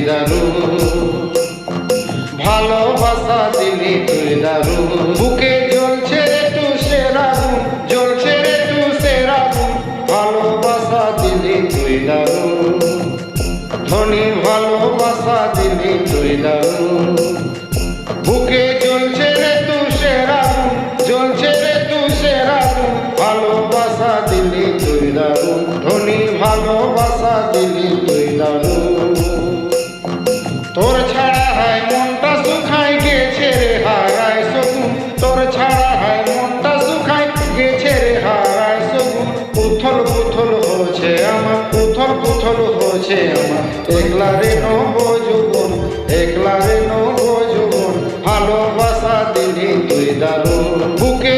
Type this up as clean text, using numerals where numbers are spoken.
দারুণ, ভালোবাসা দিলি তুই দারুণ। বুকে জ্বলছে রে তুষের আগুন, জ্বলছে রে তুষের আগুন, ভালোবাসা দিলি তুই দারুণ। ধনী ভালোবাসা দিলি তুই দারুণ। বুকে জ্বলছে রে তুষের আগুন, জ্বলছে রে তুষের আগুন, ভালোবাসা দিলি তুই দারুণ। ধনী ভালোবাসা দিলি তুই দারুণ। তোর ছাড়া হায় মনটা শুকায় গেছে রে হারায় সগুন, তোর ছাড়া হায় মনটা শুকায় গেছে রে হারায় সগুন। উথল পুথল হচ্ছে আমার, উথল পুথল হচ্ছে আমার, একলা রে নবযৌবন, একলা রে নবযৌবন, ভালোবাসা দিলি তুই দারুণ। বুকে